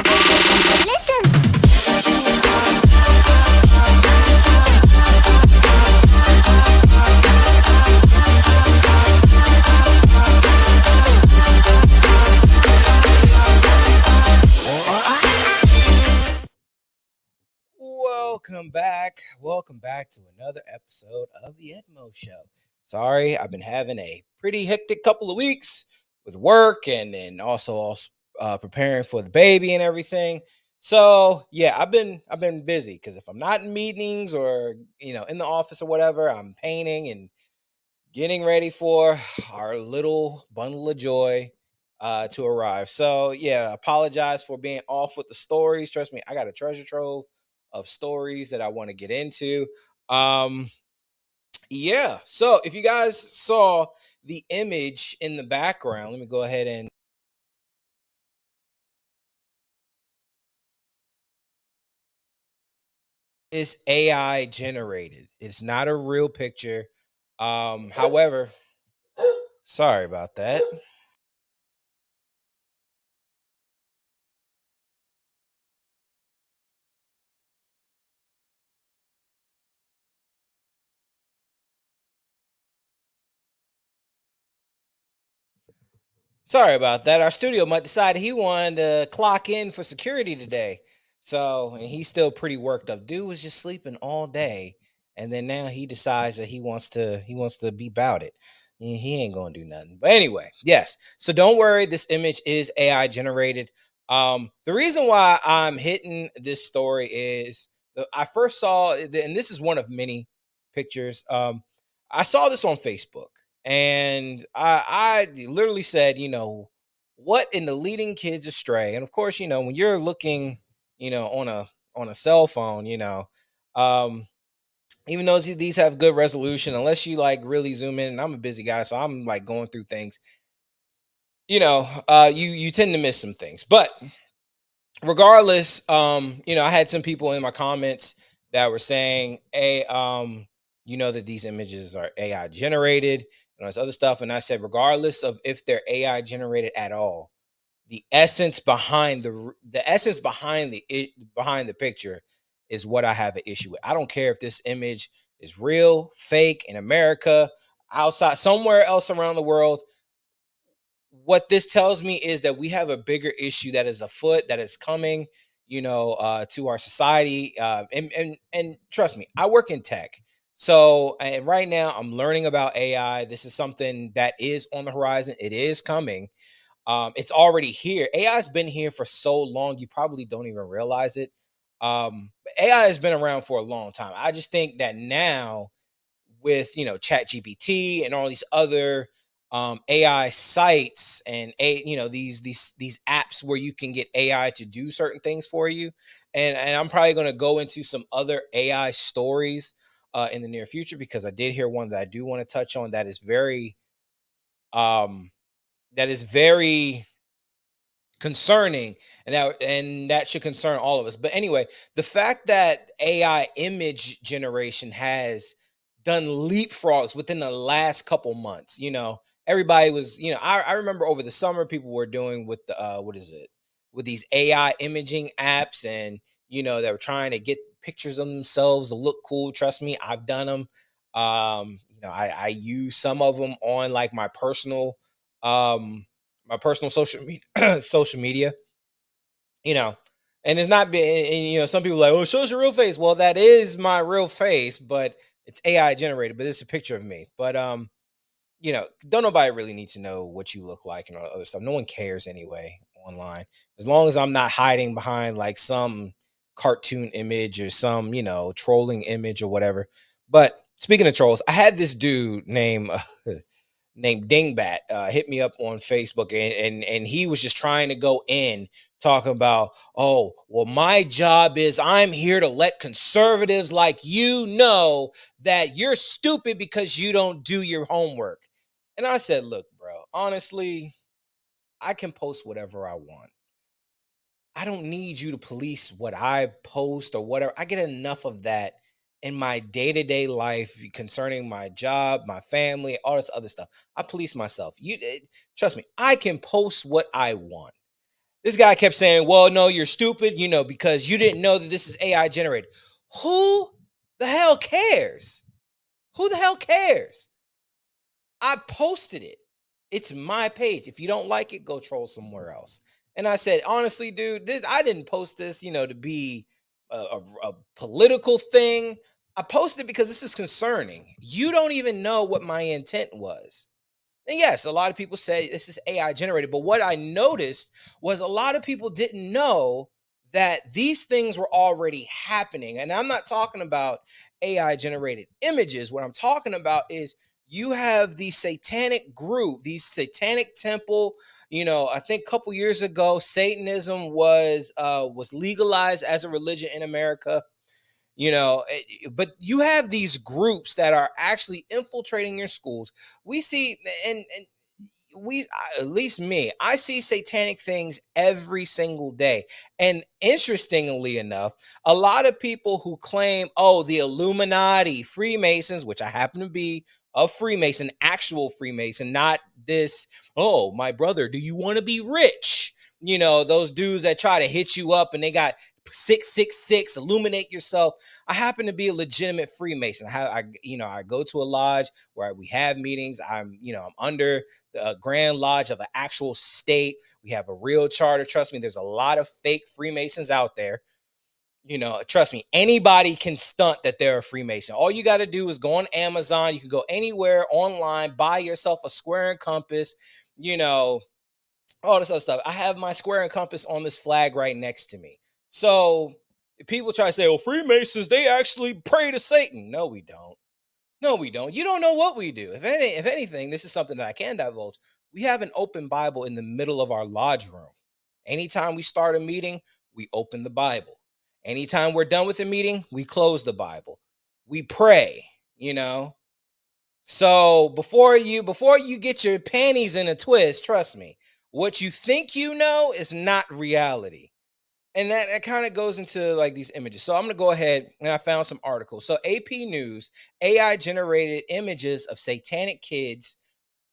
Welcome back. Welcome back to another episode of the Edmo Show. Sorry, I've been having a pretty hectic couple of weeks with work and then also preparing for the baby and everything. So yeah, I've been busy because if I'm not in meetings or in the office or whatever, I'm painting and getting ready for our little bundle of joy to arrive. So yeah, apologize for being off with the stories. Trust me, I got a treasure trove of stories that I want to get into. Um, yeah. So if you guys saw the image in the background, let me go ahead and it's AI generated. It's not a real picture. However, sorry about that. Sorry about that. Our studio might decided he wanted to clock in for security today. So, and he's still pretty worked up. Dude was just sleeping all day, and then now he decides that he wants to be about it. He ain't gonna do nothing. But anyway, yes. So don't worry. This image is AI generated. The reason why I'm hitting this story is I first saw, and this is one of many pictures. I saw this on Facebook and I literally said, what in the leading kids astray? And of course, when you're looking, on a cell phone, um, even though these have good resolution, unless you like really zoom in, and I'm a busy guy, so I'm like going through things, you tend to miss some things. But regardless, I had some people in my comments that were saying, "Hey, that these images are AI generated and all this other stuff." And I said, regardless of if they're AI generated at all, the essence behind the picture is what I have an issue with. I don't care if this image is real, fake, in America, outside, somewhere else around the world. What this tells me is that we have a bigger issue that is afoot, that is coming, to our society. And trust me, I work in tech. So, and right now I'm learning about AI. This is something that is on the horizon. It is coming. It's already here. AI has been here for so long, you probably don't even realize it. AI has been around for a long time. I just think that now with chat gpt and all these other ai sites and these apps where you can get ai to do certain things for you, and I'm probably going to go into some other ai stories in the near future, because I did hear one that I do want to touch on um that is very concerning, and that should concern all of us. But anyway, the fact that AI image generation has done leapfrogs within the last couple months, everybody was, I remember over the summer people were doing with the what is it, with these AI imaging apps, and they were trying to get pictures of themselves to look cool. Trust me, I've done them. I use some of them on like um my personal social media social media, you know. And it's not been, and, some people are like, oh, it shows your real face. Well, that is my real face, but it's AI generated, but it's a picture of me. But don't nobody really need to know what you look like and all that other stuff. No one cares anyway online. As long as I'm not hiding behind like some cartoon image or some, trolling image or whatever. But speaking of trolls, I had this dude named Dingbat hit me up on Facebook, and he was just trying to go in talking about, oh, well, my job is I'm here to let conservatives like know that you're stupid because you don't do your homework. And I said, look, bro, honestly, I can post whatever I want. I don't need you to police what I post or whatever. I get enough of that in my day-to-day life concerning my job, my family, all this other stuff. I police myself. Trust me, I can post what I want. This guy kept saying, well, no, you're stupid, because you didn't know that this is AI generated. Who the hell cares? Who the hell cares? I posted it. It's my page. If you don't like it, go troll somewhere else. And I said, honestly, dude, I didn't post this, to be a political thing. I posted it because this is concerning. You don't even know what my intent was. And yes, a lot of people say this is AI generated, but what I noticed was a lot of people didn't know that these things were already happening. And I'm not talking about AI generated images. What I'm talking about is you have the satanic group, the satanic temple. I think a couple years ago, Satanism was legalized as a religion in America. But you have these groups that are actually infiltrating your schools. We see, and at least me, I see satanic things every single day. And interestingly enough, a lot of people who claim, oh, the Illuminati, Freemasons, which I happen to be a Freemason, actual Freemason, not this, oh, my brother, do you want to be rich? Those dudes that try to hit you up and they got 666, illuminate yourself. I happen to be a legitimate Freemason. I go to a lodge where we have meetings. I'm under the Grand Lodge of an actual state. We have a real charter. Trust me, there's a lot of fake Freemasons out there. Trust me, anybody can stunt that they're a Freemason. All you got to do is go on Amazon. You can go anywhere online, buy yourself a square and compass, all this other stuff. I have my square and compass on this flag right next to me. So people try to say, well, Freemasons, they actually pray to Satan. No, we don't. No, we don't. You don't know what we do. If anything, this is something that I can divulge. We have an open Bible in the middle of our lodge room. Anytime we start a meeting, we open the Bible. Anytime we're done with the meeting, we close the Bible. We pray, you know. So before you get your panties in a twist, trust me, what you think you know is not reality. And that kind of goes into like these images. So I'm going to go ahead and I found some articles. So AP News, AI generated images of satanic kids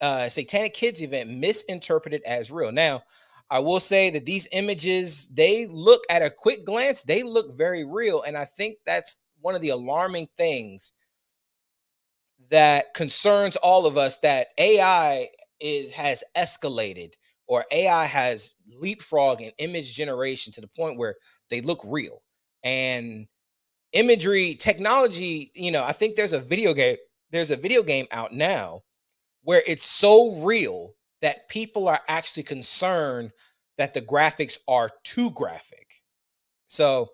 event misinterpreted as real. Now, I will say that these images, they look at a quick glance, they look very real. And I think that's one of the alarming things that concerns all of us, that AI has escalated, or AI has leapfrogged in image generation to the point where they look real. And imagery technology, I think there's a video game out now where it's so real that people are actually concerned that the graphics are too graphic. So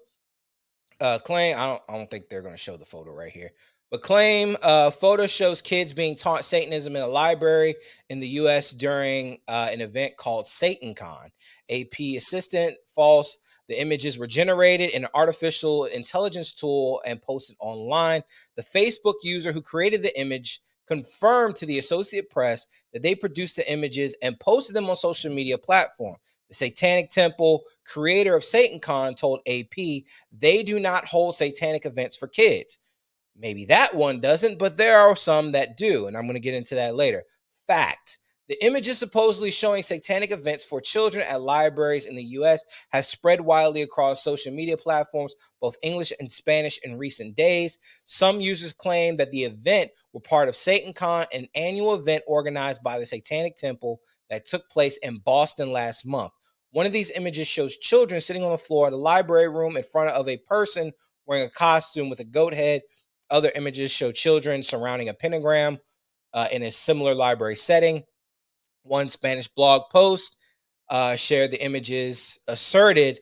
claim, I don't think they're going to show the photo right here, but claim photo shows kids being taught Satanism in a library in the U.S. during an event called SatanCon. AP assistant false. The images were generated in an artificial intelligence tool and posted online. The Facebook user who created the image confirmed to the Associated Press that they produced the images and posted them on social media platform. The Satanic Temple, creator of SatanCon, told AP they do not hold satanic events for kids. Maybe that one doesn't, but there are some that do, and I'm going to get into that later. Fact: the images supposedly showing satanic events for children at libraries in the US have spread widely across social media platforms, both English and Spanish, in recent days. Some users claim that the event were part of SatanCon, an annual event organized by the Satanic Temple that took place in Boston last month. One of these images shows children sitting on the floor of the library room in front of a person wearing a costume with a goat head. Other images show children surrounding a pentagram in a similar library setting. One Spanish blog post shared the images, asserted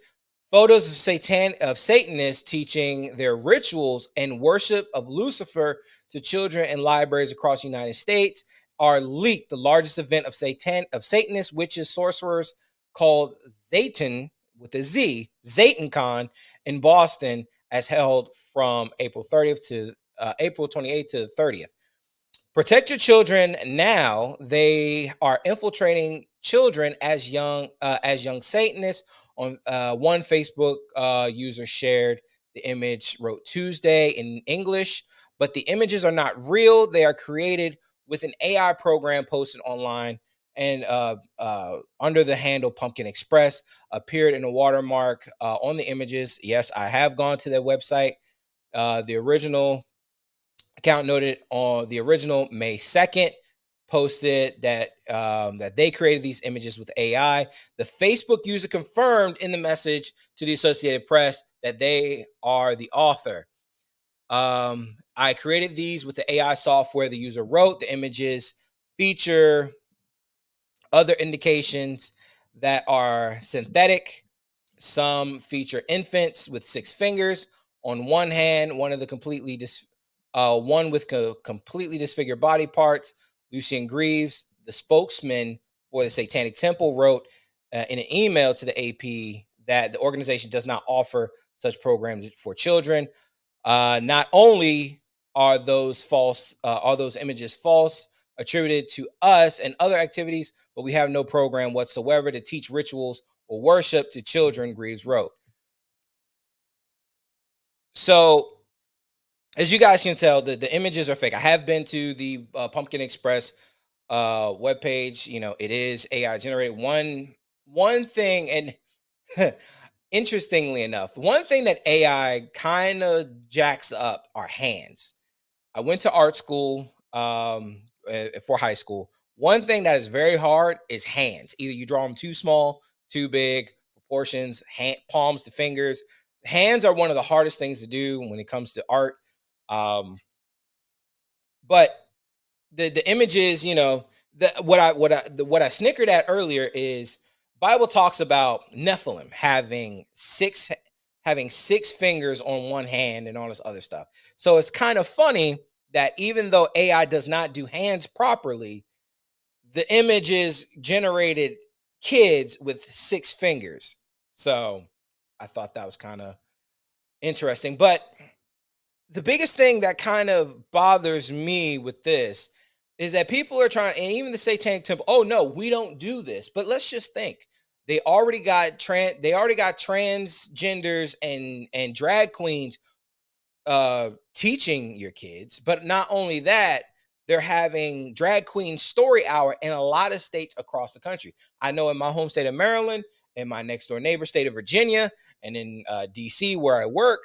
photos of Satanists teaching their rituals and worship of Lucifer to children in libraries across the United States are leaked. The largest event of Satanist witches, sorcerers, called Zatan with a Z, ZatanCon in Boston, as held from April 30th to April 28th to the 30th. Protect your children now. They are infiltrating children as young Satanists. On one Facebook user shared the image, wrote Tuesday in English, but the images are not real. They are created with an AI program posted online. and under the handle Pumpkin Express appeared in a watermark on the images. Yes, I have gone to their website. The original account noted on the original May 2nd posted that that they created these images with AI. The Facebook user confirmed in the message to the Associated Press that they are the author. I created these with the AI software the user wrote. The images feature other indications that are synthetic. Some feature infants with six fingers on one hand, one with completely disfigured body parts. Lucian Greaves, the spokesman for the Satanic Temple, wrote in an email to the AP that the organization does not offer such programs for children. Not only are those images false, attributed to us and other activities, but we have no program whatsoever to teach rituals or worship to children, Greaves wrote. So, as you guys can tell, the images are fake. I have been to the Pumpkin Express webpage. You know, it is AI generated. One thing, and interestingly enough, one thing that AI kind of jacks up are hands. I went to art school for high school. One thing that is very hard is hands. Either you draw them too small, too big, proportions, palms to fingers. Hands are one of the hardest things to do when it comes to art. Um, but the images, you know, what I snickered at earlier is Bible talks about Nephilim having six fingers on one hand and all this other stuff. So it's kind of funny that even though AI does not do hands properly, the images generated kids with six fingers. So I thought that was kind of interesting. But the biggest thing that kind of bothers me with this is that people are trying, and even the Satanic Temple, oh no, we don't do this. But let's just think. They already got transgenders and drag queens teaching your kids. But not only that, they're having drag queen story hour in a lot of states across the country. I know in my home state of Maryland, in my next door neighbor state of Virginia, and in DC where I work,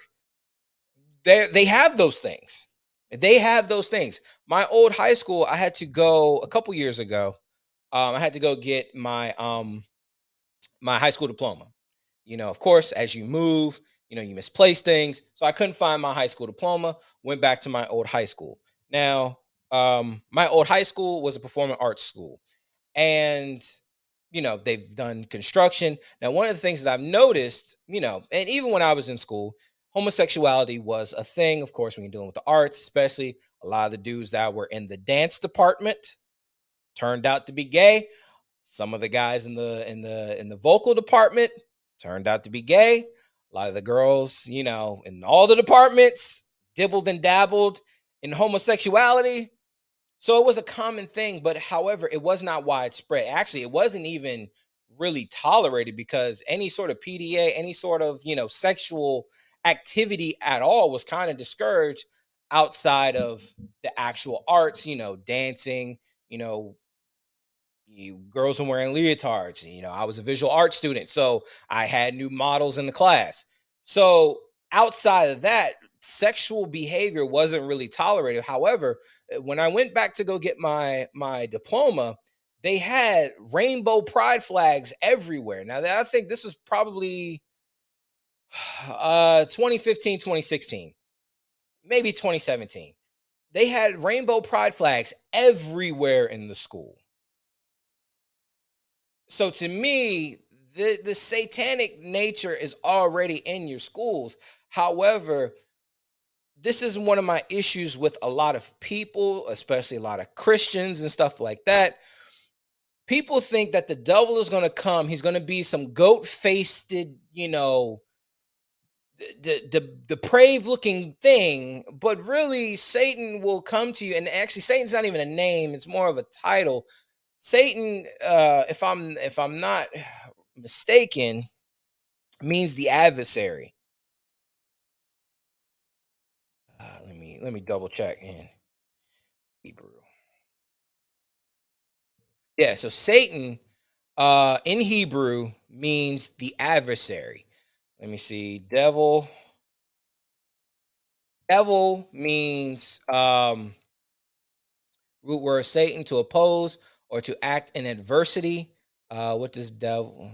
they have those things. They have those things. My old high school, I had to go a couple years ago. I had to go get my high school diploma. You know, of course, as you move, you know, you misplace things. So I couldn't find my high school diploma. Went back to my old high school. Now, my old high school was a performing arts school, and you know they've done construction. Now one of the things that I've noticed, you know, and even when I was in school, homosexuality was a thing, of course, when you're dealing with the arts, especially a lot of the dudes that were in the dance department turned out to be gay. Some of the guys in the vocal department turned out to be gay. A lot of the girls, you know, in all the departments dibbled and dabbled in homosexuality. So it was a common thing, but however, it was not widespread. Actually, it wasn't even really tolerated because any sort of PDA, any sort of, you know, sexual activity at all was kind of discouraged outside of the actual arts, you know, dancing, you know, you girls were wearing leotards. You know, I was a visual arts student, so I had new models in the class. So outside of that, sexual behavior wasn't really tolerated. However, when I went back to go get my diploma, they had rainbow pride flags everywhere. Now, I think this was probably 2015, 2016, maybe 2017. They had rainbow pride flags everywhere in the school. So to me, the satanic nature is already in your schools. However, this is one of my issues with a lot of people, especially a lot of Christians and stuff like that. People think that the devil is going to come. He's going to be some goat-faced, you know, the depraved looking thing, but really Satan will come to you. And actually, Satan's not even a name; it's more of a title. Satan, if I'm not mistaken, means the adversary. Let me double check in Hebrew. Yeah, so Satan in Hebrew means the adversary. Let me see. Devil means root word Satan, to oppose or to act in adversity. What does devil?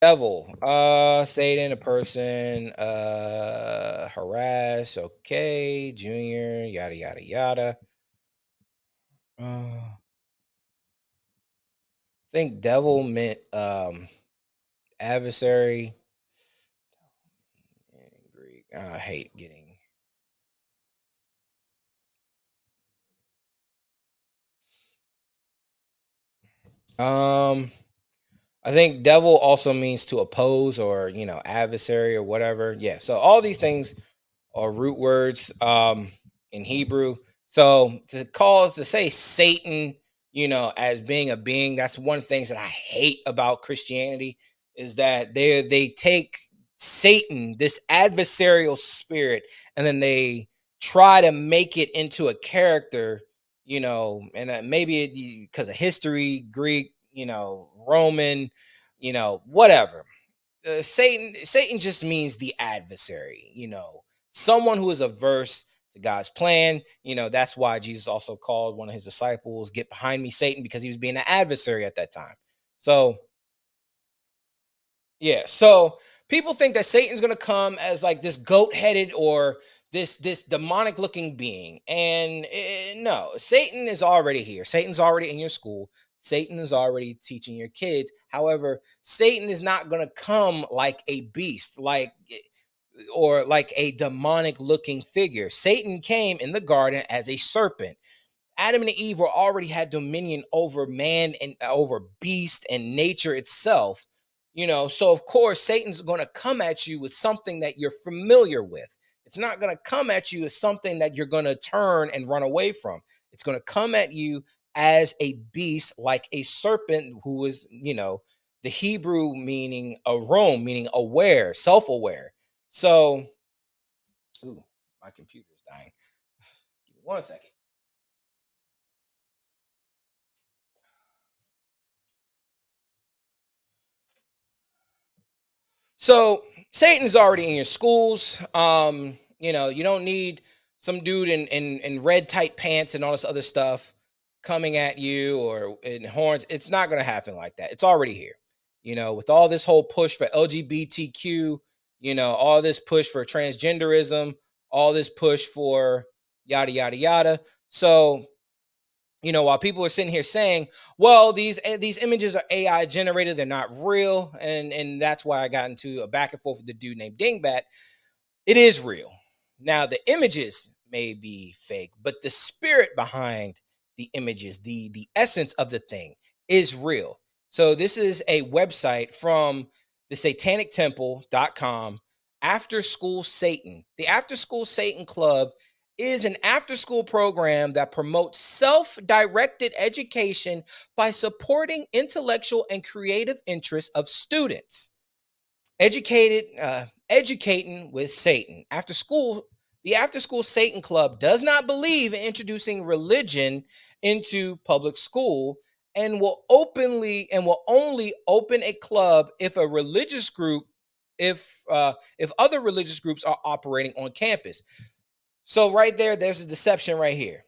Satan, a person, harass, okay, junior, yada yada yada. I think devil meant adversary in Greek. I hate getting um I think devil also means to oppose or, adversary or whatever. Yeah. So all these things are root words in Hebrew. So to say Satan, as being a being, that's one of the things that I hate about Christianity is that they take Satan, this adversarial spirit, and then they try to make it into a character, and maybe because of history, Greek, Roman, whatever. Satan just means the adversary, someone who is averse to God's plan. That's why Jesus also called one of his disciples, "Get behind me, Satan," because he was being an adversary at that time. So yeah, so people think that Satan's gonna come as like this goat-headed or this demonic looking being, and no, Satan is already here. Satan's already in your school. Satan is already teaching your kids. However, Satan is not gonna come like a beast, or like a demonic looking figure. Satan came in the garden as a serpent. Adam and Eve were already had dominion over man and over beast and nature itself. So of course Satan's going to come at you with something that you're familiar with. It's not going to come at you as something that you're going to turn and run away from. It's going to come at you as a beast, like a serpent, who is, the Hebrew meaning arom, meaning aware, self-aware. So, ooh, my computer's dying. Give me 1 second. So Satan's already in your schools. You don't need some dude in red tight pants and all this other stuff coming at you or in horns. It's not gonna happen like that. It's already here. With all this whole push for LGBTQ, all this push for transgenderism, all this push for yada yada yada. So while people are sitting here saying, "Well, these images are AI generated; they're not real," and that's why I got into a back and forth with the dude named Dingbat. It is real. Now, the images may be fake, but the spirit behind the images, the essence of the thing, is real. So this is a website from the satanictemple.com. After School Satan. The After School Satan Club is an after school program that promotes self-directed education by supporting intellectual and creative interests of students. Educating with Satan. The After School Satan Club does not believe in introducing religion into public school, and will only open a club if a religious group if other religious groups are operating on campus. So right there's a deception right here.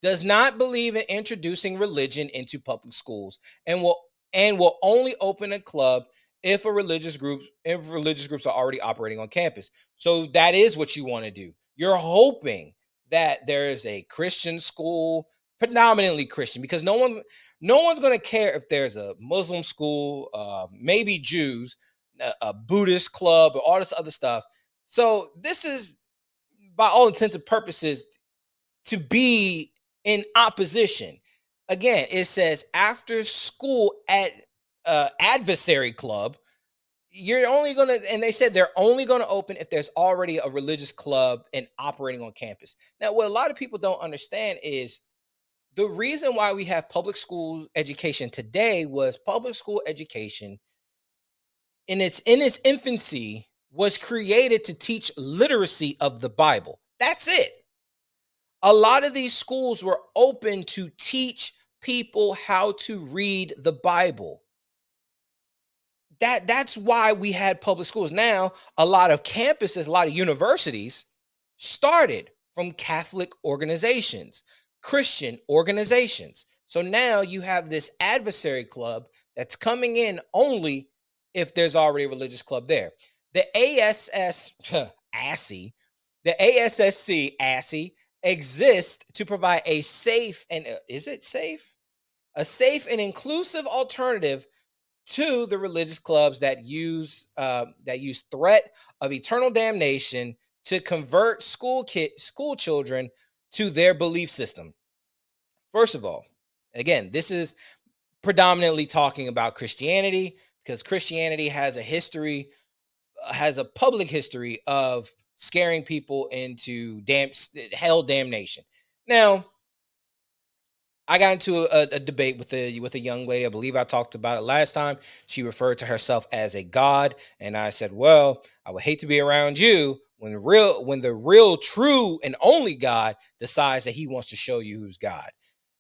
Does not believe in introducing religion into public schools, and will only open a club if religious groups are already operating on campus. So that is what you want to do. You're hoping that there is a Christian school, predominantly Christian, because no one's going to care if there's a Muslim school, maybe Jews, a Buddhist club, or all this other stuff. So this is, by all intents and purposes, to be in opposition. Again, it says after school at adversary club. You're only gonna, and they said they're only gonna open if there's already a religious club and operating on campus. Now, what a lot of people don't understand is the reason why we have public school education today was public school education in its infancy was created to teach literacy of the Bible. That's it. A lot of these schools were open to teach people how to read the Bible. That's why we had public schools. Now, a lot of campuses, a lot of universities started from Catholic organizations, Christian organizations. So now you have this adversary club that's coming in only if there's already a religious club there. The ASS ASSI, the ASSC ASSI exists to provide a safe and is it safe? A safe and inclusive alternative to the religious clubs that use threat of eternal damnation to convert school children to their belief system. First of all, again, this is predominantly talking about Christianity because Christianity has a history, has a public history of scaring people into hell damnation. Now, I got into a debate with a young lady. I believe I talked about it last time. She referred to herself as a god, and I said, "Well, I would hate to be around you when the real, true, and only God decides that He wants to show you who's God."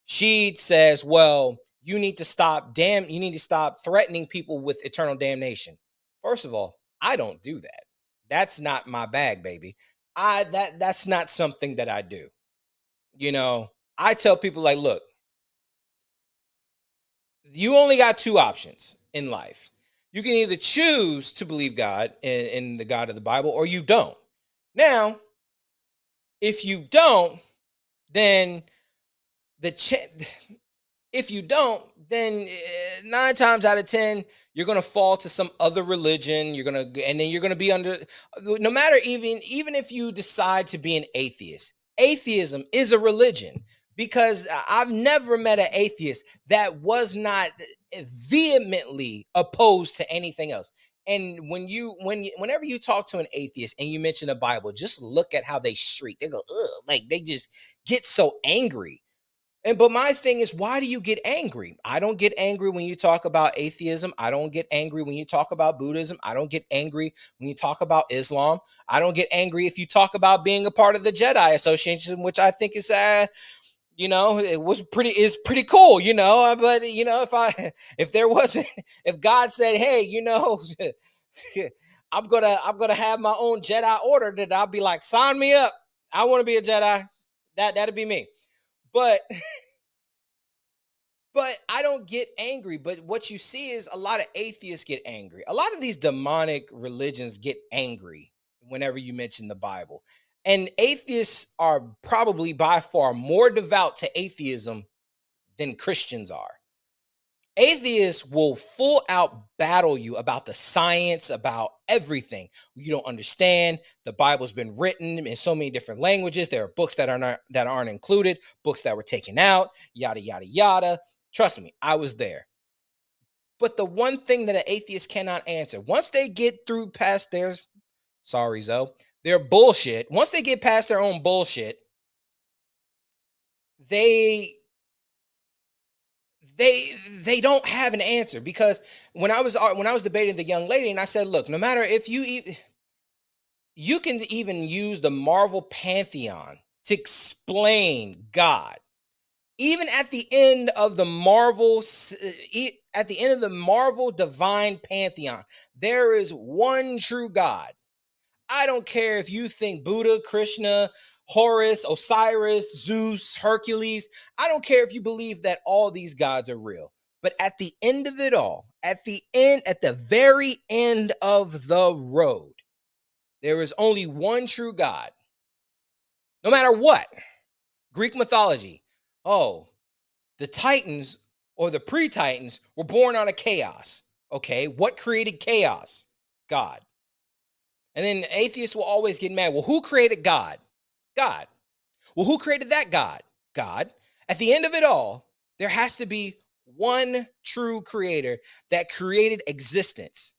She says, "Well, you need to stop threatening people with eternal damnation." First of all, I don't do that. That's not my bag, baby. That's not something that I do. You know, I tell people like, look, you only got two options in life. You can either choose to believe God in the God of the Bible, or you don't. Now, if you don't, then the if you don't, then 9 times out of 10, you're gonna fall to some other religion. And then you're gonna be under. No matter even if you decide to be an atheist, atheism is a religion because I've never met an atheist that was not vehemently opposed to anything else. And whenever you talk to an atheist and you mention the Bible, just look at how they shriek. They go, ugh, like they just get so angry. And but my thing is, why do you get angry? I don't get angry when you talk about atheism. I don't get angry when you talk about Buddhism. I don't get angry when you talk about Islam. I don't get angry if you talk about being a part of the Jedi Association, which I think is it was pretty is pretty cool, but if I if there wasn't if God said, "Hey, I'm gonna have my own Jedi order," that I'll be like, "Sign me up. I want to be a Jedi." That'd be me. But I don't get angry. But what you see is a lot of atheists get angry. A lot of these demonic religions get angry whenever you mention the Bible. And atheists are probably by far more devout to atheism than Christians are. Atheists will full out battle you about the science, about everything. You don't understand. The Bible's been written in so many different languages. There are books that aren't included, books that were taken out, yada yada yada. Trust me, I was there. But the one thing that an atheist cannot answer, once they get through past their sorry, Zoe, their bullshit, once they get past their own bullshit, they they don't have an answer because when I was debating the young lady and I said, look, no matter if you can even use the Marvel pantheon to explain God. Even at the end of the at the end of the Marvel divine pantheon, there is one true God. I don't care if you think Buddha, Krishna, Horus, Osiris, Zeus, Hercules. I don't care if you believe that all these gods are real. But at the end of it all, at the very end of the road, there is only one true God. No matter what. Greek mythology. Oh, the Titans or the pre-Titans were born out of chaos. Okay, what created chaos? God. And then atheists will always get mad. Well, who created God? God. Well, who created that God? God. At the end of it all, there has to be one true creator that created existence.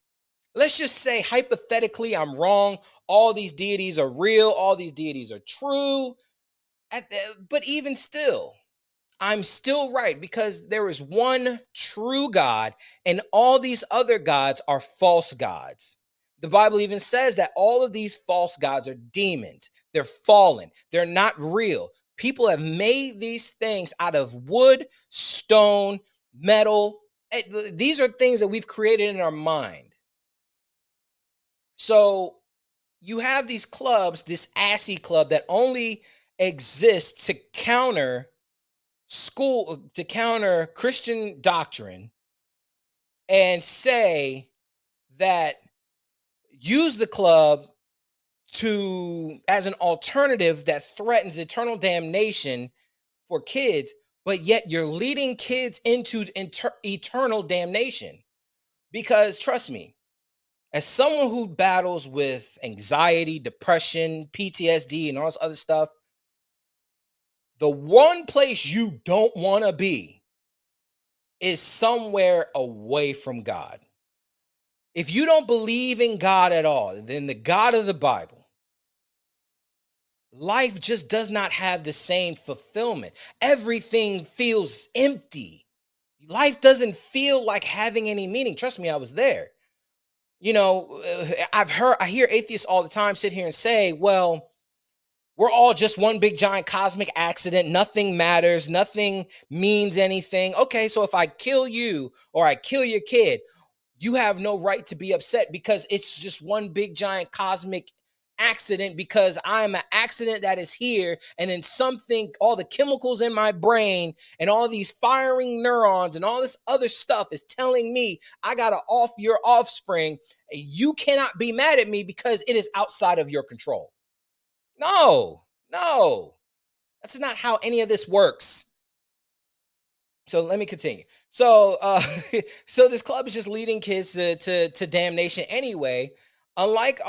Let's just say, hypothetically, I'm wrong. All these deities are real. All these deities are true. But even still, I'm still right because there is one true God, and all these other gods are false gods. The Bible even says that all of these false gods are demons. They're fallen. They're not real. People have made these things out of wood, stone, metal. These are things that we've created in our mind. So you have these clubs, this assy club that only exists to counter to counter Christian doctrine, and say that use the club to as an alternative that threatens eternal damnation for kids, but yet you're leading kids into eternal damnation. Because trust me, as someone who battles with anxiety, depression, PTSD, and all this other stuff, the one place you don't want to be is somewhere away from God. If you don't believe in God at all, then the God of the Bible, life just does not have the same fulfillment. Everything feels empty. Life doesn't feel like having any meaning. Trust me, I was there. I hear atheists all the time sit here and say, well, we're all just one big giant cosmic accident. Nothing matters. Nothing means anything. Okay, so if I kill you or I kill your kid, you have no right to be upset because it's just one big giant cosmic accident, because I'm an accident that is here, and then something, all the chemicals in my brain and all these firing neurons and all this other stuff is telling me I gotta off your offspring, and you cannot be mad at me because it is outside of your control. No, no, that's not how any of this works. So let me continue. So so this club is just leading kids to damnation anyway. Unlike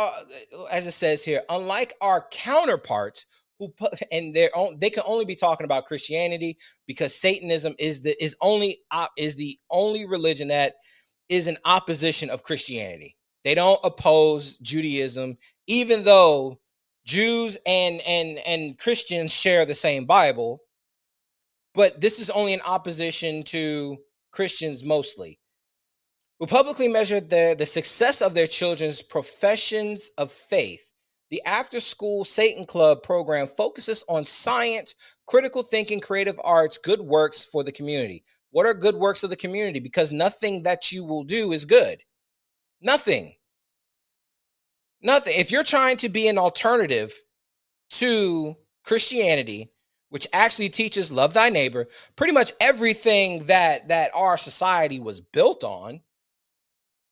as it says here, unlike our counterparts who put and their own, they can only be talking about Christianity, because Satanism is the only religion that is an opposition of Christianity. They don't oppose Judaism, even though Jews and Christians share the same Bible, but this is only in opposition to Christians mostly, who publicly measured the success of their children's professions of faith. The After School Satan Club program focuses on science, critical thinking, creative arts, good works for the community. What are good works of the community? Because nothing that you will do is good. Nothing. Nothing. If you're trying to be an alternative to Christianity, which actually teaches love thy neighbor, pretty much everything that our society was built on,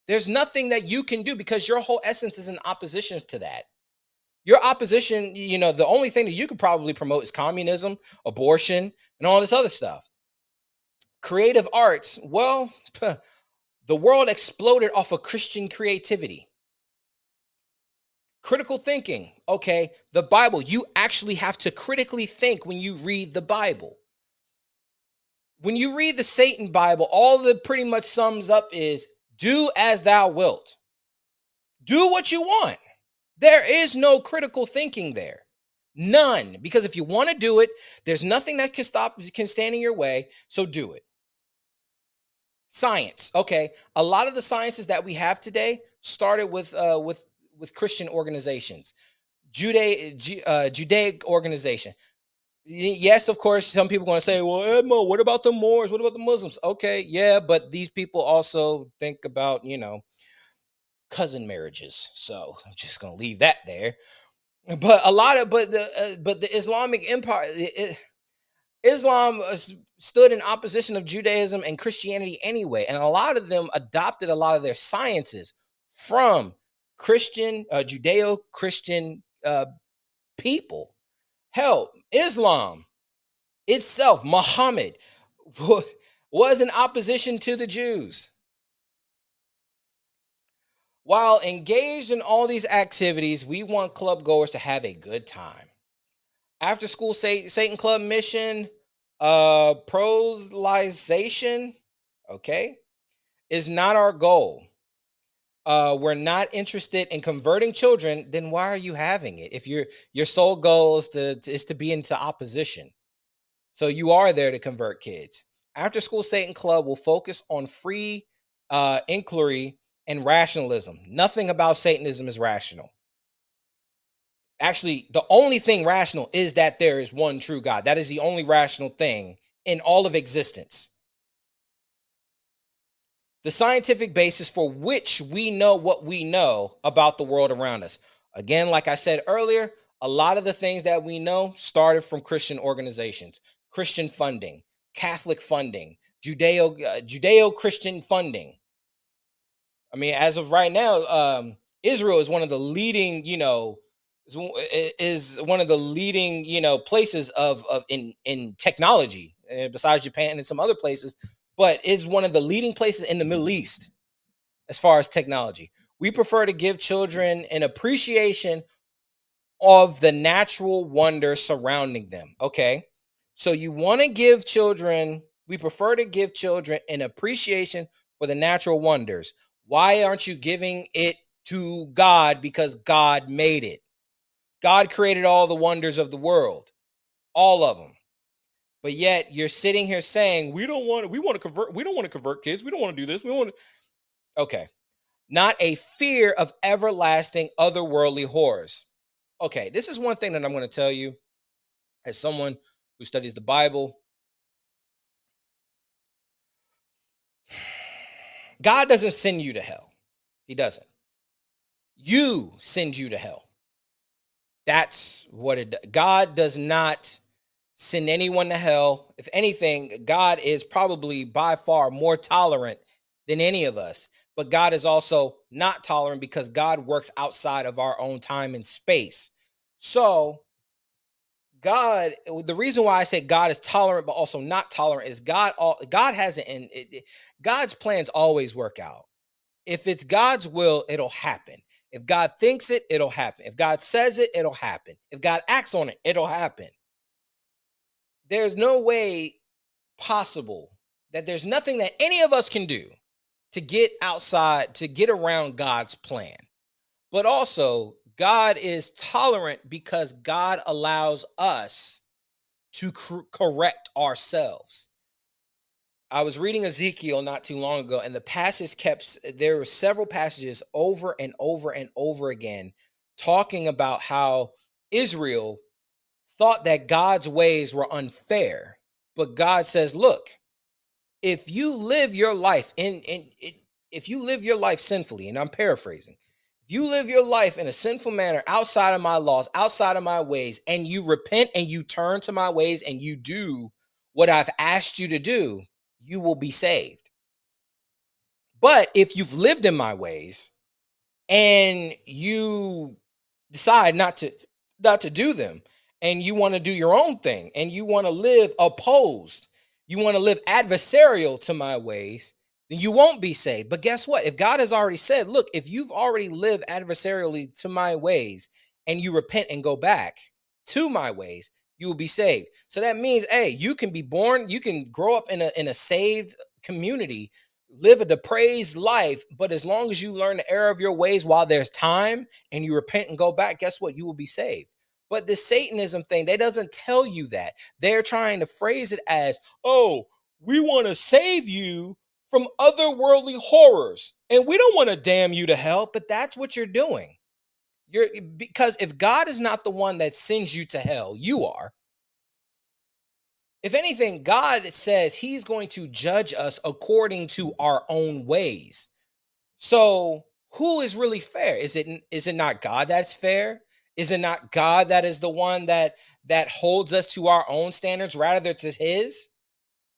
there's nothing that you can do, because your whole essence is in opposition to that. Your opposition, the only thing that you could probably promote is communism, abortion, and all this other stuff. Creative arts, well, the world exploded off of Christian creativity. Critical thinking, okay, the Bible, you actually have to critically think when you read the Bible. When you read the Satan Bible, all that pretty much sums up is do as thou wilt. Do what you want. There is no critical thinking there. None. Because if you want to do it, there's nothing that can stand in your way. So do it. Science. Okay. A lot of the sciences that we have today started with Christian organizations. Judaic organization. Yes, of course, some people are going to say, well, Edmo, what about the Moors? What about the Muslims? Okay, yeah, but these people also think about, cousin marriages. So I'm just going to leave that there. But a lot of, but the Islamic Empire, Islam stood in opposition of Judaism and Christianity anyway. And a lot of them adopted a lot of their sciences from Judeo Christian people. Hell, Islam itself, Muhammad, was in opposition to the Jews. While engaged in all these activities, we want club goers to have a good time. After school Satan Club mission, proselytization, okay, is not our goal. We're not interested in converting children. Then why are you having it? If your sole goal is to be into opposition. So you are there to convert kids. After School Satan Club will focus on free inquiry and rationalism. Nothing about Satanism is rational. Actually, the only thing rational is that there is one true God. That is the only rational thing in all of existence. The scientific basis for which we know what we know about the world around us. Again, like I said earlier, a lot of the things that we know started from Christian organizations, Christian funding, Catholic funding, Judeo Christian funding. I mean, as of right now, Israel is one of the leading, is one of the leading, places of in technology, besides Japan and some other places, but is one of the leading places in the Middle East as far as technology. We prefer to give children an appreciation of the natural wonder surrounding them. Okay. So you want to give children, we prefer to give children an appreciation for the natural wonders. Why aren't you giving it to God? Because God made it. God created all the wonders of the world, all of them. But yet you're sitting here saying, we want to convert, we don't want to convert kids. We don't want to do this. We want to, okay. Not a fear of everlasting otherworldly horrors. Okay, this is one thing that I'm going to tell you as someone who studies the Bible. God doesn't send you to hell. He doesn't. You send you to hell. That's what God does not send anyone to hell. If anything, God is probably by far more tolerant than any of us. But God is also not tolerant because God works outside of our own time and space. So God, the reason why I say God is tolerant but also not tolerant is God has it, and God's plans always work out. If it's God's will, it'll happen. If God thinks it, it'll happen. If God says it, it'll happen. If God acts on it, it'll happen. There's no way possible that there's nothing that any of us can do to get outside, to get around God's plan. But also, God is tolerant because God allows us to correct ourselves. I was reading Ezekiel not too long ago, and the passage kept, there were several passages over and over and over again talking about how Israel thought that God's ways were unfair. But God says, look, if you live your life if you live your life sinfully, and I'm paraphrasing, if you live your life in a sinful manner outside of my laws, outside of my ways, and you repent and you turn to my ways and you do what I've asked you to do, you will be saved. But if you've lived in my ways and you decide not to do them, and you want to do your own thing, and you want to live opposed, you want to live adversarial to my ways, then you won't be saved. But guess what? If God has already said, look, if you've already lived adversarially to my ways and you repent and go back to my ways, you will be saved. So that means, hey, you can be born, you can grow up in a saved community, live a depraved life, but as long as you learn the error of your ways while there's time and you repent and go back, guess what? You will be saved. But the Satanism thing, they doesn't tell you that. They're trying to phrase it as, oh, we want to save you from otherworldly horrors. And we don't want to damn you to hell, but that's what you're doing. Because if God is not the one that sends you to hell, you are. If anything, God says he's going to judge us according to our own ways. So, who is really fair? Is it not God that's fair? Is it not God that is the one that holds us to our own standards rather than to his?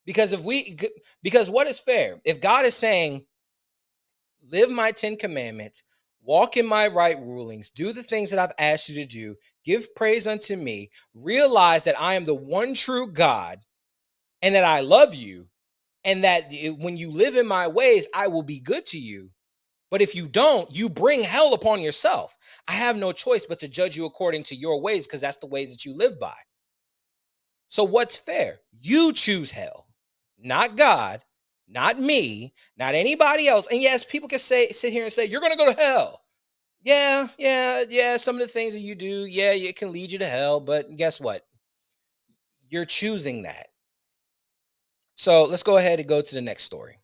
Because because what is fair? If God is saying, "Live my 10 commandments, walk in my right rulings, do the things that I've asked you to do, give praise unto me, realize that I am the one true God and that I love you, and that when you live in my ways, I will be good to you. But if you don't, you bring hell upon yourself. I have no choice but to judge you according to your ways because that's the ways that you live by." So what's fair? You choose hell, not God, not me, not anybody else. And yes, people can sit here and say, you're going to go to hell. Yeah, yeah, yeah. Some of the things that you do, yeah, it can lead you to hell. But guess what? You're choosing that. So let's go ahead and go to the next story.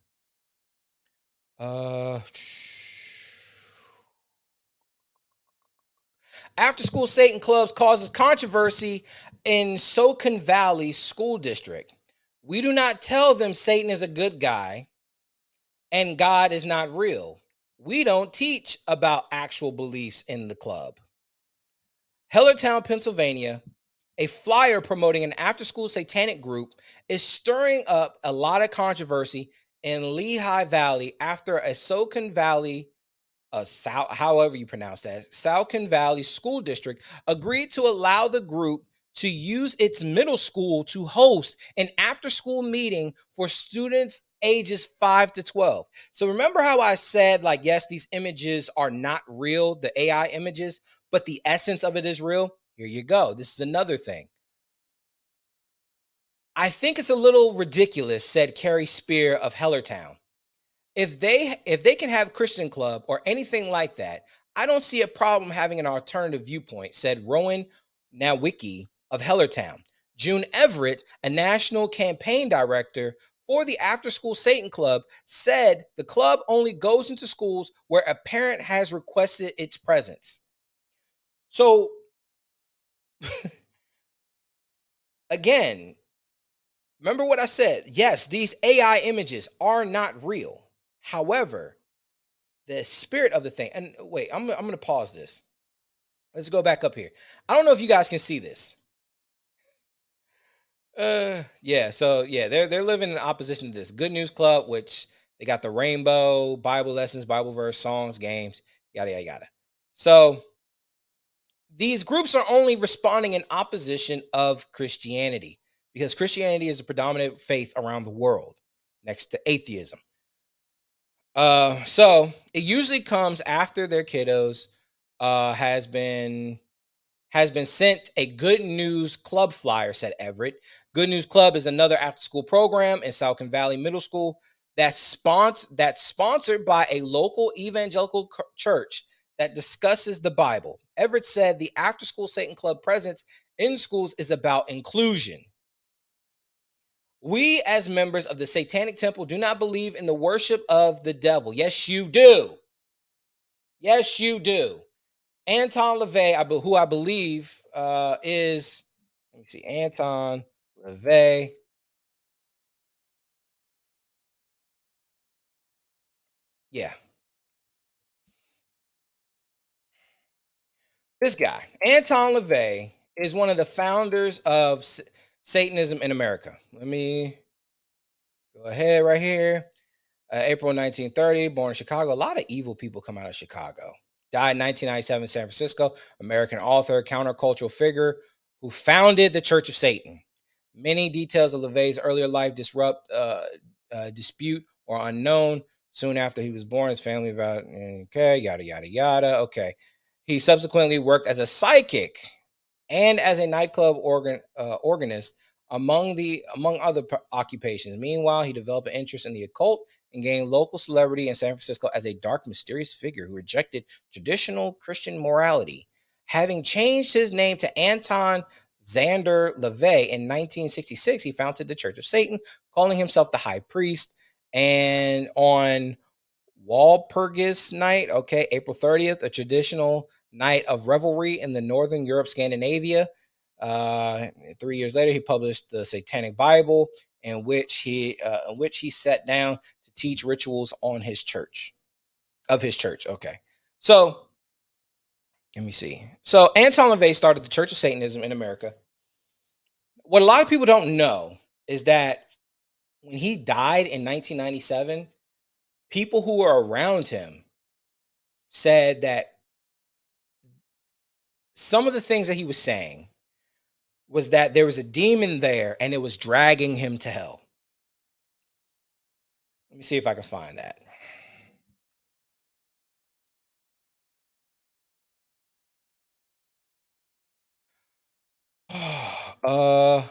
Uh, After school Satan clubs causes controversy in Silicon Valley School District. We do not tell them Satan is a good guy and God is not real. We don't teach about actual beliefs in the club. Hellertown, Pennsylvania, a flyer promoting an after school satanic group is stirring up a lot of controversy in Lehigh Valley after a Silicon Valley, however you pronounce that, Silicon Valley School District agreed to allow the group to use its middle school to host an after school meeting for students ages 5 to 12. So remember how I said, like, yes, these images are not real, the AI images, but the essence of it is real? Here you go. This is another thing. I think it's a little ridiculous, said Carrie Spear of Hellertown. If they can have Christian Club or anything like that, I don't see a problem having an alternative viewpoint, said Rowan Nowicki of Hellertown. June Everett, a national campaign director for the After School Satan Club, said the club only goes into schools where a parent has requested its presence. So again, remember what I said. Yes, these AI images are not real. However, the spirit of the thing, and wait, I'm going to pause this. Let's go back up here. I don't know if you guys can see this. Yeah, so yeah, they're living in opposition to this Good News Club, which they got the rainbow, Bible lessons, Bible verse, songs, games, yada yada yada. So these groups are only responding in opposition of Christianity because Christianity is a predominant faith around the world next to atheism. So it usually comes after their kiddos has been sent a Good News Club flyer, said Everett. Good News Club is another after school program in Silicon Valley Middle School that's sponsored by a local evangelical church that discusses the Bible. Everett said the after school Satan Club presence in schools is about inclusion. We, as members of the Satanic Temple, do not believe in the worship of the devil. Yes, you do. Yes, you do. Anton LaVey, who I believe is, let me see, Anton LaVey. Yeah, this guy, Anton LaVey, is one of the founders of Satanism in America. Let me go ahead right here. April 1930, born in Chicago. A lot of evil people come out of Chicago. Died in 1997 in San Francisco. American author, countercultural figure who founded the Church of Satan. Many details of LaVey's earlier life dispute or unknown. Soon after he was born, his family vowed, okay, yada, yada, yada. Okay. He subsequently worked as a psychic and as a nightclub organist among other occupations. Meanwhile, he developed an interest in the occult and gained local celebrity in San Francisco as a dark, mysterious figure who rejected traditional Christian morality. Having changed his name to Anton Xander LaVey in 1966, he founded the Church of Satan, calling himself the High Priest. And on Walpurgis Night, okay, April 30th, a traditional night of revelry in the Northern Europe, Scandinavia. 3 years later, he published the Satanic Bible, in which he sat down to teach rituals on his church, of his church. Okay, so let me see. So Anton LaVey started the Church of Satanism in America. What a lot of people don't know is that when he died in 1997, people who were around him said that some of the things that he was saying was that there was a demon there and it was dragging him to hell. Let me see if I can find that. uh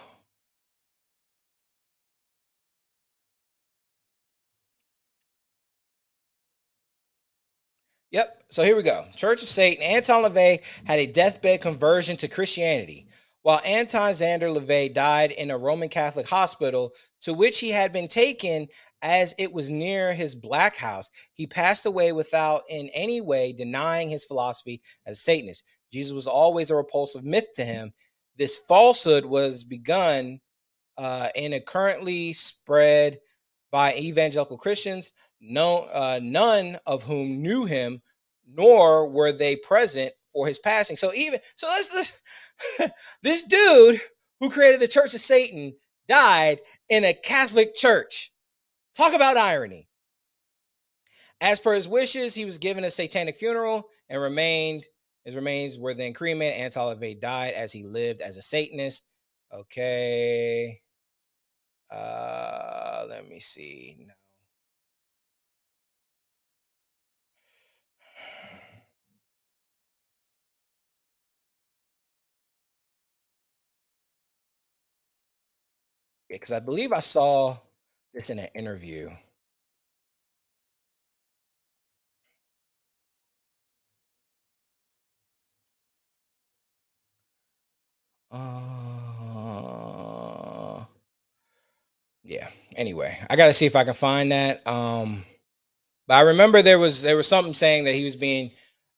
Yep. So here we go. Church of Satan. Anton LaVey had a deathbed conversion to Christianity. while Anton Xander LaVey died in a Roman Catholic hospital to which he had been taken as it was near his black house. He passed away without in any way denying his philosophy as a Satanist. Jesus was always a repulsive myth to him. This falsehood was begun and it currently spread by evangelical Christians, none of whom knew him, nor were they present for his passing. So even so, let's this dude who created the Church of Satan died in a Catholic church. Talk about irony. As per his wishes, he was given a satanic funeral and remained. His remains were then cremated. Anton LaVey died as he lived as a Satanist. Okay. Let me see. No. Because I believe I saw this in an interview. Uh, yeah. Anyway, I got to see if I can find that. But I remember there was something saying that he was being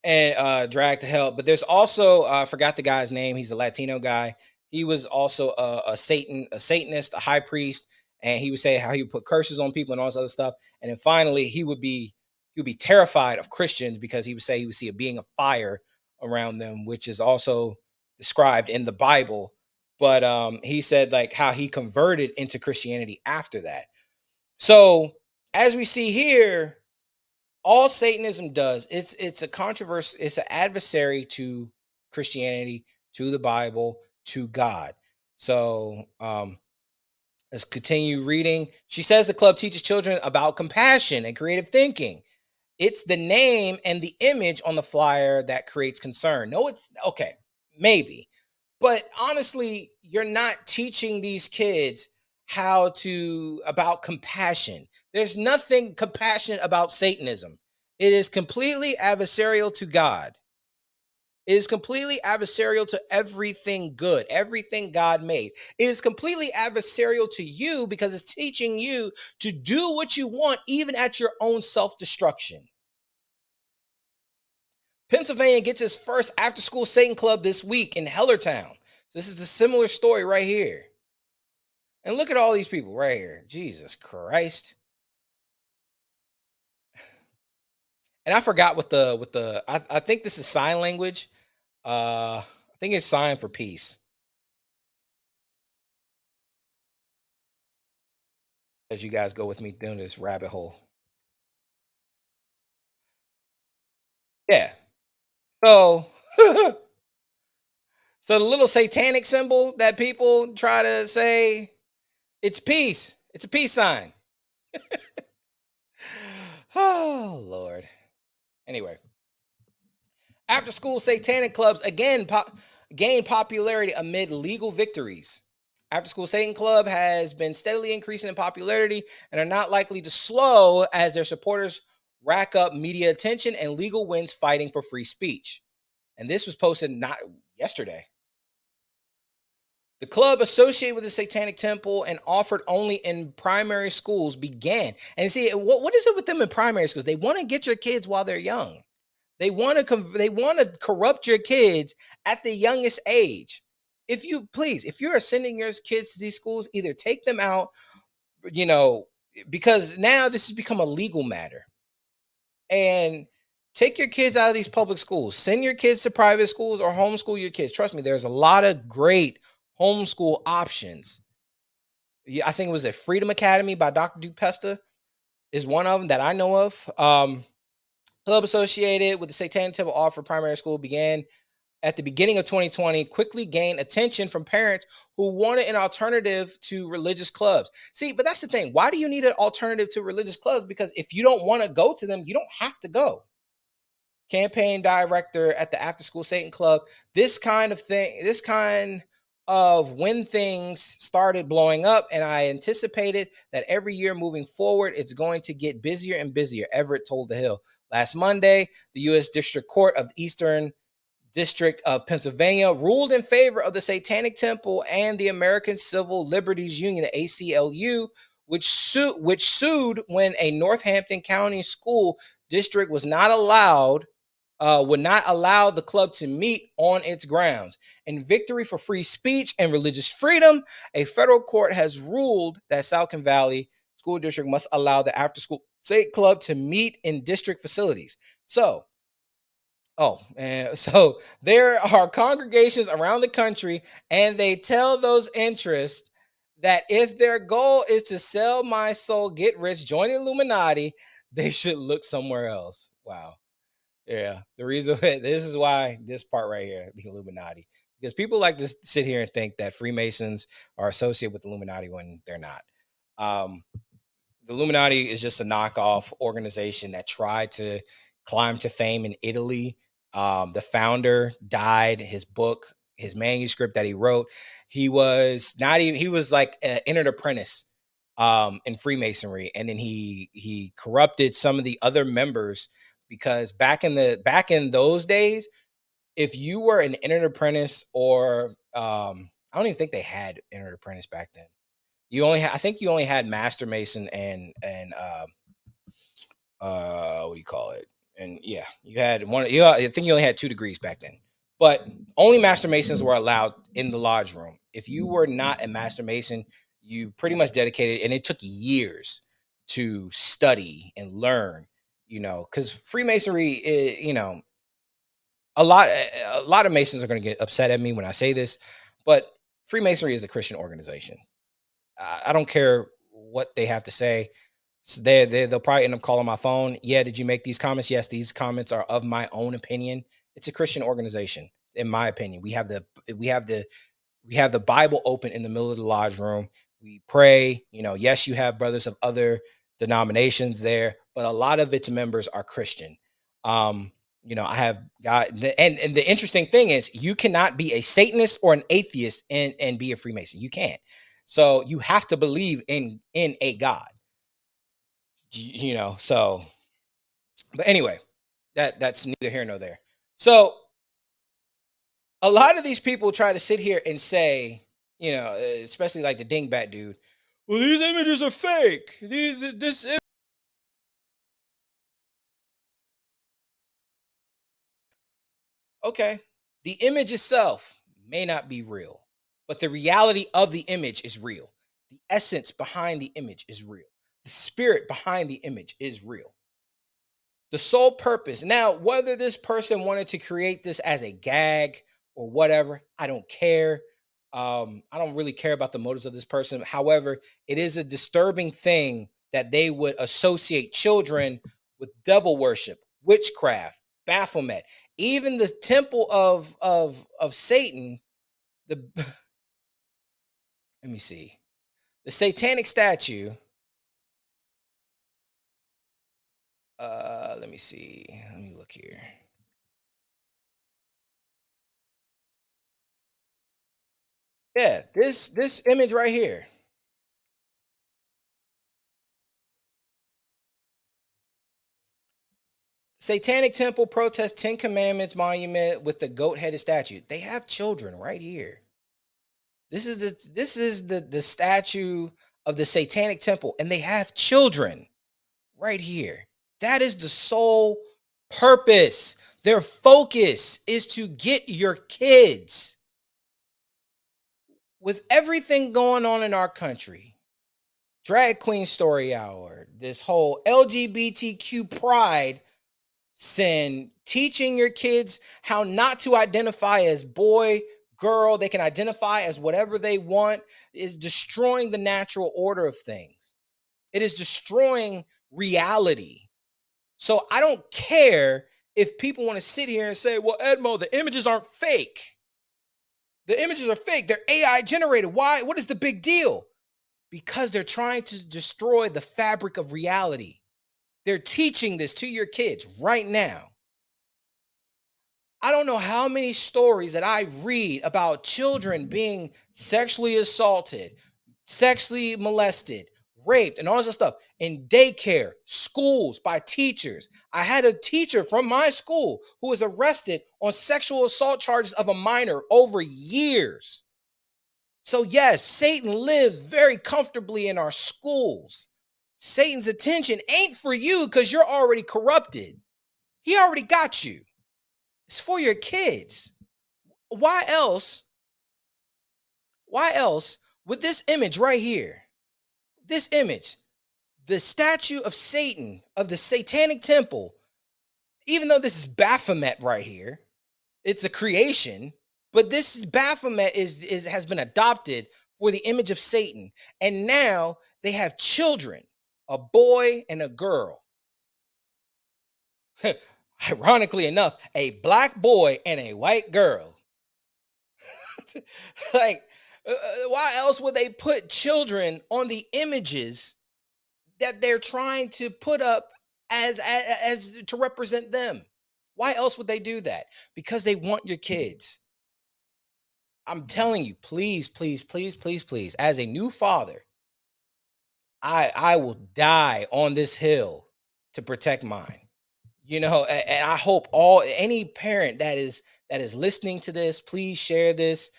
and dragged to hell. But there's also I forgot the guy's name. He's a Latino guy. He was also a Satanist, a high priest, and he would say how he would put curses on people and all this other stuff. And then finally, he would be terrified of Christians because he would say he would see a being of fire around them, which is also described in the Bible. But he said like how he converted into Christianity after that. So as we see here, all Satanism does, it's a controversy, it's an adversary to Christianity, to the Bible, to God. So let's continue reading. She says the club teaches children about compassion and creative thinking. It's the name and the image on the flyer that creates concern. No, it's okay, maybe. But honestly, you're not teaching these kids how to about compassion. There's nothing compassionate about Satanism. It is completely adversarial to God. It is completely adversarial to everything good, everything God made. It is completely adversarial to you because it's teaching you to do what you want, even at your own self destruction. Pennsylvania gets its first after school Satan club this week in Hellertown. So this is a similar story right here. And look at all these people right here. Jesus Christ. And I forgot what the I think this is sign language. I think it's sign for peace. As you guys go with me down this rabbit hole. Yeah. So so the little satanic symbol that people try to say it's peace. It's a peace sign. Oh Lord. Anyway, after school satanic clubs again gain popularity amid legal victories. After school Satan Club has been steadily increasing in popularity and are not likely to slow as their supporters rack up media attention and legal wins fighting for free speech. And this was posted not yesterday. The club associated with the Satanic Temple and offered only in primary schools began. And see, what is it with them in primary schools? They want to get your kids while they're young. They want to corrupt your kids at the youngest age. If you're sending your kids to these schools, either take them out, you know, because now this has become a legal matter. And take your kids out of these public schools. Send your kids to private schools or homeschool your kids. Trust me, there's a lot of great homeschool options. Yeah, I think it was a Freedom Academy by Dr. Dupesta is one of them that I know of. Club associated with the Satanic Temple offer primary school began at the beginning of 2020, quickly gained attention from parents who wanted an alternative to religious clubs. See, but that's the thing. Why do you need an alternative to religious clubs? Because if you don't want to go to them, you don't have to go. Campaign director at the After School Satan Club. This kind of when things started blowing up, and I anticipated that every year moving forward, it's going to get busier and busier. Everett told The Hill last Monday. The U.S. District Court of Eastern District of Pennsylvania ruled in favor of the Satanic Temple and the American Civil Liberties Union, the ACLU, which sued when a Northampton County school district was not allowed would not allow the club to meet on its grounds. In victory for free speech and religious freedom, a federal court has ruled that Saucon Valley School District must allow the after school state club to meet in district facilities. So, and so there are congregations around the country, and they tell those interests that if their goal is to sell my soul, get rich, join the Illuminati, they should look somewhere else. Wow. Yeah, the reason this is why this part right here, the Illuminati, because people like to sit here and think that Freemasons are associated with the Illuminati when they're not. Um, the Illuminati is just a knockoff organization that tried to climb to fame in Italy. The founder died. His book, his manuscript that he wrote, he was not even, he was like an entered apprentice in Freemasonry, and then he corrupted some of the other members because back in those days, if you were an entered apprentice or I don't even think they had entered apprentice back then. I think you only had master mason and what do you call it? And yeah, you had one. I think you only had 2 degrees back then, but only master masons were allowed in the lodge room. If you were not a master mason, you pretty much dedicated, and it took years to study and learn. Because Freemasonry, a lot of masons are going to get upset at me when I say this, but Freemasonry is a Christian organization. I don't care what they have to say. So they'll probably end up calling my phone. Yeah, did you make these comments? Yes, these comments are of my own opinion. It's a Christian organization, in my opinion. We have the we have the Bible open in the middle of the lodge room. We pray. Yes, you have brothers of other denominations there, but a lot of its members are Christian. I have got and the interesting thing is you cannot be a Satanist or an atheist and be a Freemason. You can't. So you have to believe in a God. So but anyway, that's neither here nor there. So a lot of these people try to sit here and say, especially like the dingbat dude, well, these images are fake. Okay, the image itself may not be real, but the reality of the image is real. The essence behind the image is real. The spirit behind the image is real. The sole purpose. Now, whether this person wanted to create this as a gag or whatever, I don't care. I don't really care about the motives of this person. However, it is a disturbing thing that they would associate children with devil worship, witchcraft, Baphomet, even the temple of Satan. The Let me see, the satanic statue. Let me see. Let me look here. Yeah, this image right here. Satanic Temple protest 10 Commandments monument with the goat-headed statue. They have children right here. This is the statue of the Satanic Temple, and they have children right here. That is the sole purpose. Their focus is to get your kids. With everything going on in our country, drag queen story hour, this whole LGBTQ pride sin, teaching your kids how not to identify as boy, girl, they can identify as whatever they want, is destroying the natural order of things. It is destroying reality. So I don't care if people want to sit here and say, well, Edmo, the images aren't fake. The images are fake. They're AI generated. Why? What is the big deal? Because they're trying to destroy the fabric of reality. They're teaching this to your kids right now. I don't know how many stories that I read about children being sexually assaulted, sexually molested, raped, and all this other stuff in daycare, schools, by teachers. I had a teacher from my school who was arrested on sexual assault charges of a minor over years. So, yes, Satan lives very comfortably in our schools. Satan's attention ain't for you because you're already corrupted. He already got you. It's for your kids. Why else? Why else with this image right here? This image, the statue of Satan, of the Satanic temple, even though this is Baphomet right here, it's a creation, but this Baphomet is has been adopted for the image of Satan. And now they have children, a boy and a girl. Ironically enough, a black boy and a white girl. Like, why else would they put children on the images that they're trying to put up as to represent them? Why else would they do that? Because they want your kids. I'm telling you, please, please, please, please, please, as a new father, I will die on this hill to protect mine. And I hope any parent that is listening to this, please share this.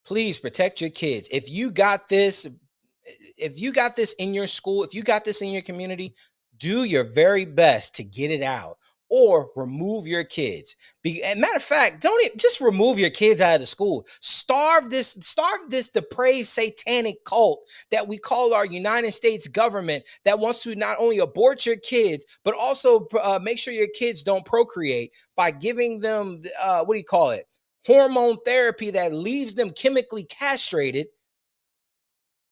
Please protect your kids. If you got this in your school, if you got this in your community, do your very best to get it out or remove your kids. And matter of fact, just remove your kids out of the school. Starve this depraved satanic cult that we call our United States government, that wants to not only abort your kids but also make sure your kids don't procreate by giving them what do you call it? Hormone therapy that leaves them chemically castrated.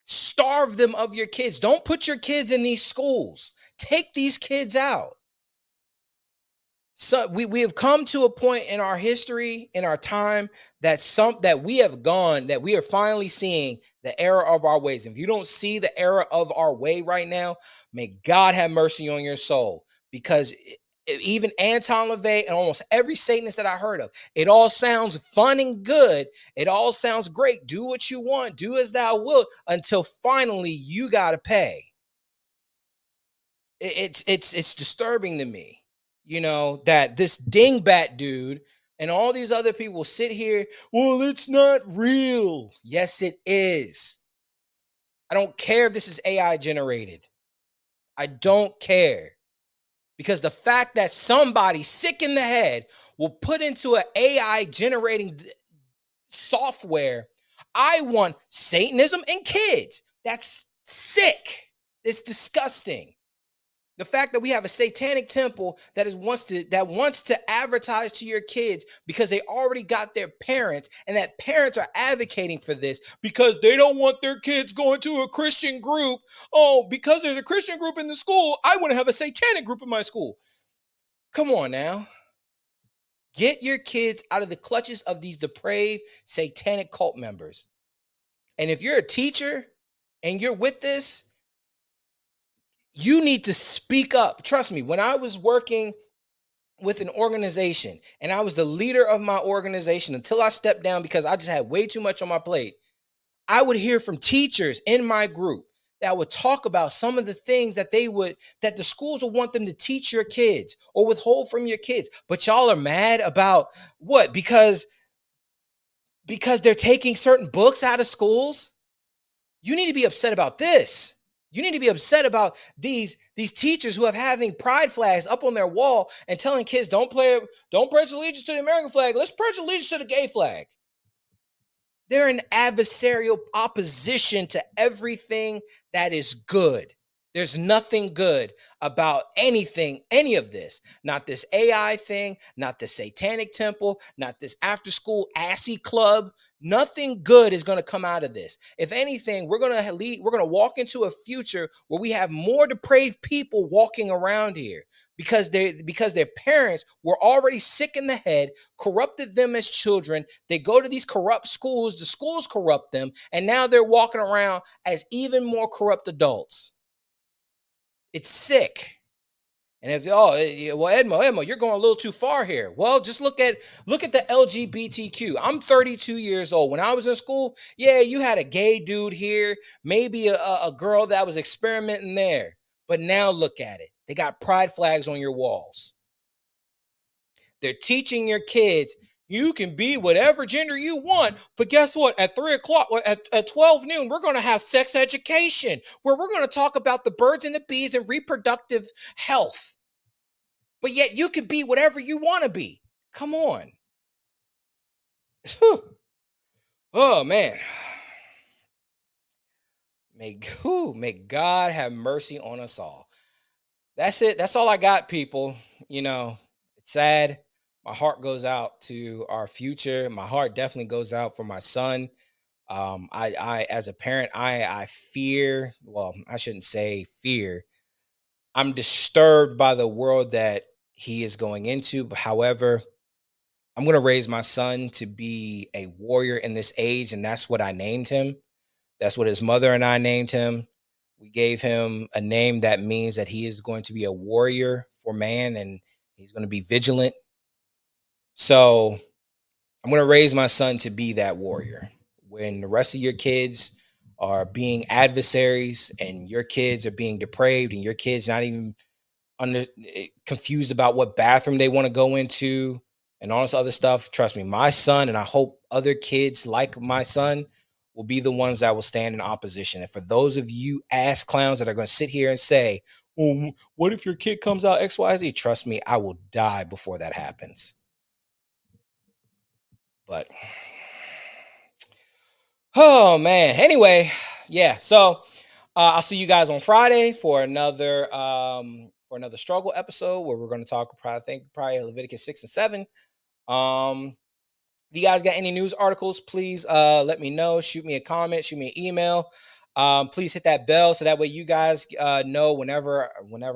Starve them of your kids. Don't put your kids in these schools. Take these kids out. So we have come to a point in our history, in our time, that we are finally seeing the error of our ways. If you don't see the error of our way right now, may God have mercy on your soul. Because even Anton LaVey and almost every Satanist that I heard of, it all sounds fun and good. It all sounds great. Do what you want. Do as thou wilt, until finally you gotta pay. It's disturbing to me, that this dingbat dude and all these other people sit here. Well, it's not real. Yes, it is. I don't care if this is AI generated. I don't care. Because the fact that somebody sick in the head will put into an AI generating software, I want Satanism in kids. That's sick. It's disgusting. The fact that we have a satanic temple that wants to advertise to your kids because they already got their parents, and that parents are advocating for this because they don't want their kids going to a Christian group. Oh, because there's a Christian group in the school, I want to have a satanic group in my school. Come on now. Get your kids out of the clutches of these depraved satanic cult members. And if you're a teacher and you're with this, you need to speak up. Trust me, when I was working with an organization and I was the leader of my organization until I stepped down because I just had way too much on my plate, I would hear from teachers in my group that would talk about some of the things that the schools would want them to teach your kids or withhold from your kids. But y'all are mad about what? Because they're taking certain books out of schools? You need to be upset about this. You need to be upset about these teachers who have having pride flags up on their wall and telling kids don't pledge allegiance to the American flag. Let's pledge allegiance to the gay flag. They're an adversarial opposition to everything that is good. There's nothing good about any of this. Not this AI thing, not the satanic temple, not this after school assy club. Nothing good is going to come out of this. If anything, we're going to walk into a future where we have more depraved people walking around here because their parents were already sick in the head, corrupted them as children. They go to these corrupt schools, the schools corrupt them, and now they're walking around as even more corrupt adults. It's sick. And if well, Edmo, you're going a little too far here. Well, just look at the LGBTQ. I'm 32 years old. When I was in school, yeah, you had a gay dude here, maybe a girl that was experimenting there. But now look at it. They got pride flags on your walls. They're teaching your kids you can be whatever gender you want, but guess what? At 3 o'clock, at 12 noon, we're going to have sex education where we're going to talk about the birds and the bees and reproductive health. But yet you can be whatever you want to be. Come on. Oh man. May God have mercy on us all. That's it. That's all I got, people. It's sad. My heart goes out to our future. My heart definitely goes out for my son. I as a parent, I fear, well, I shouldn't say fear. I'm disturbed by the world that he is going into. But however, I'm going to raise my son to be a warrior in this age. And that's what I named him. That's what his mother and I named him. We gave him a name that means that he is going to be a warrior for man and he's going to be vigilant. So I'm going to raise my son to be that warrior. When the rest of your kids are being adversaries and your kids are being depraved and your kids not even confused about what bathroom they want to go into and all this other stuff, trust me, my son, and I hope other kids like my son will be the ones that will stand in opposition. And for those of you ass clowns that are going to sit here and say, well, what if your kid comes out XYZ? Trust me, I will die before that happens. But oh man, anyway, yeah, so I'll see you guys on Friday for another struggle episode where we're going to talk probably Leviticus 6 and 7. If you guys got any news articles, please let me know. Shoot me a comment, shoot me an email. Please hit that bell so that way you guys know whenever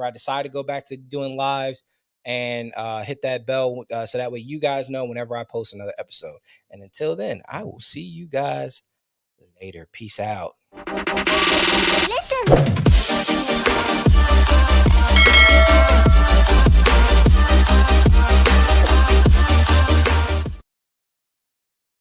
I decide to go back to doing lives, and hit that bell so that way you guys know whenever I post another episode. And until then, I will see you guys later. Peace out. Listen.